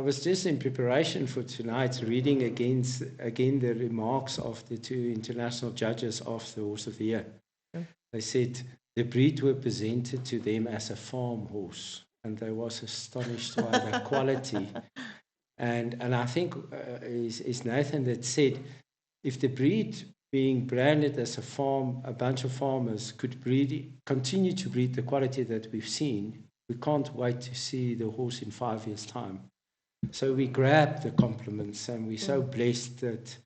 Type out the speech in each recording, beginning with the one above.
was just in preparation for tonight reading again the remarks of the two international judges of the Horse of the Year. They said the breed were presented to them as a farm horse, and they was astonished by the quality. And I think it's Nathan that said, if the breed being branded as a bunch of farmers could continue to breed the quality that we've seen, we can't wait to see the horse in 5 years' time. So we grab the compliments, and we're so blessed that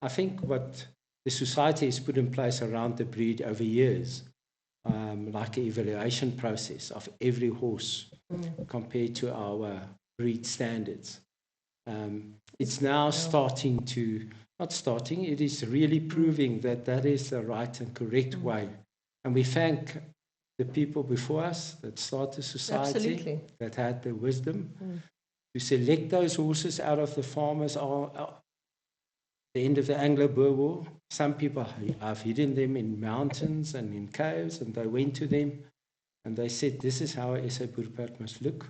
I think what the society has put in place around the breed over years, like an evaluation process of every horse compared to our breed standards. It's now it is really proving that is the right and correct way. And we thank the people before us that started the society, that had the wisdom to select those horses out of the farmers the end of the Anglo-Boer War. Some people have hidden them in mountains and in caves, and they went to them and they said, this is how SA Boerperd must look.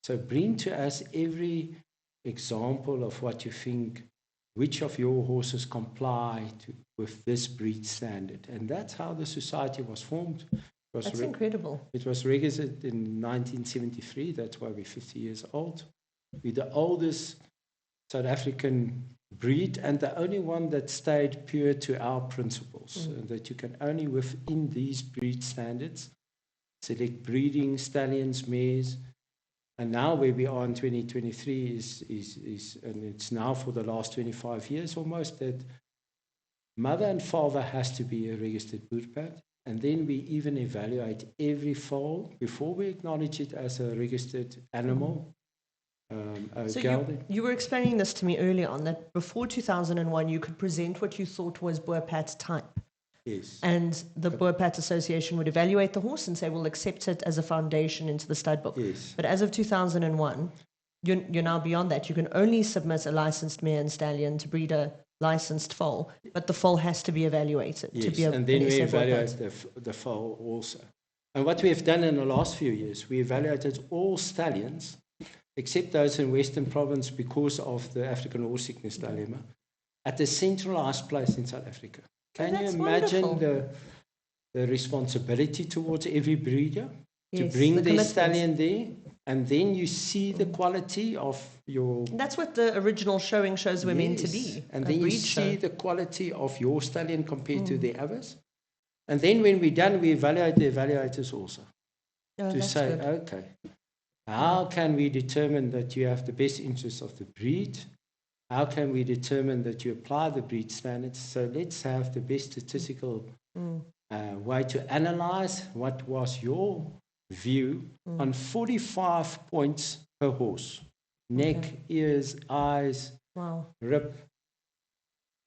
So bring to us every example of what you think, which of your horses comply with this breed standard. And that's how the society was formed. That's incredible. It was registered in 1973. That's why we're 50 years old. We're the oldest South African breed and the only one that stayed pure to our principles, that you can only within these breed standards select breeding stallions, mares, and now where we are in 2023 is and it's now for the last 25 years almost, that mother and father has to be a registered Boerperd, and then we even evaluate every foal before we acknowledge it as a registered animal. So you were explaining this to me earlier on, that before 2001 you could present what you thought was Boerperd's type. Yes. And the Boerperd Association would evaluate the horse and say, we'll accept it as a foundation into the stud book. Yes. But as of 2001, you're now beyond that. You can only submit a licensed mare and stallion to breed a licensed foal, but the foal has to be evaluated. Yes, to be and then we evaluate the foal also. And what we have done in the last few years, we evaluated all stallions except those in Western Province because of the African horse sickness dilemma, at a centralized place in South Africa. Can you imagine the responsibility towards every breeder to bring their stallion there? And then you see the quality of your... That's what the original showing shows were meant to be. And then you see the quality of your stallion compared to the others. And then when we're done, we evaluate the evaluators also. To say, okay, how can we determine that you have the best interests of the breed? How can we determine that you apply the breed standards? So let's have the best statistical way to analyze what was your view on 45 points per horse. Neck, ears, eyes, rib.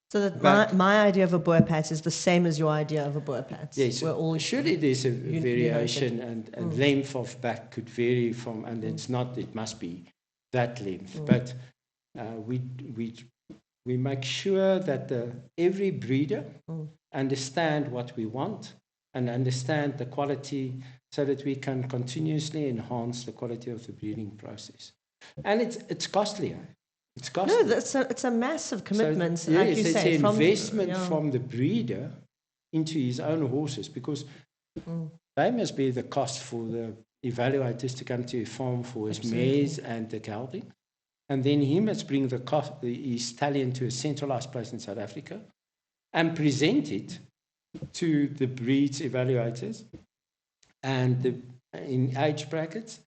So that my idea of a Boerperd is the same as your idea of a Boerperd. Yes, surely there's a variation and length of back could vary from, and it's not, it must be that length. But we make sure that every breeder understand what we want and understand the quality so that we can continuously enhance the quality of the breeding process. And it's costly. It's costly. No, it's a massive commitment, so, like you say. It's an investment from the breeder into his own horses, because they must be the cost for the evaluators to come to a farm for his mares and the gelding. And then he must bring his stallion to a centralized place in South Africa and present it to the breeds evaluators and in age brackets.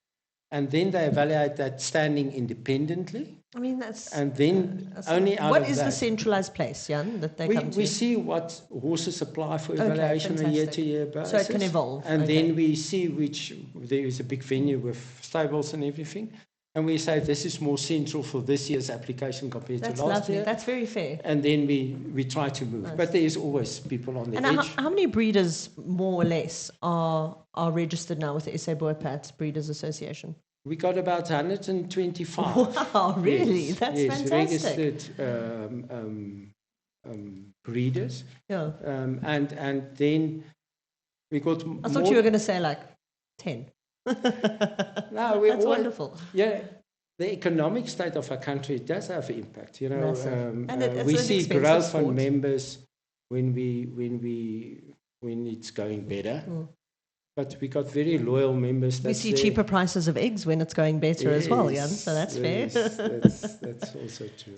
And then they evaluate that standing independently. I mean, that's... And then only out what of is that, the centralized place, Jan, that they come to? We see what horses apply for evaluation on a year-to-year basis. So it can evolve. And then we see there is a big venue with stables and everything. And we say this is more central for this year's application compared to last year. That's very fair. And then we try to move. Nice. But there is always people on the edge. And how many breeders, more or less, are registered now with the SA Boerperd Breeders Association? We got about 125. Wow, really? Yes, that's fantastic. Registered breeders. Yeah. And then we got I thought you were going to say like 10. No, that's wonderful. Yeah, the economic state of our country does have an impact. You know, And it's we an see expensive growth on sport. members when it's going better. But we got very loyal members. We see cheaper prices of eggs when it's going better as well, Jan. So that's fair. That's also true.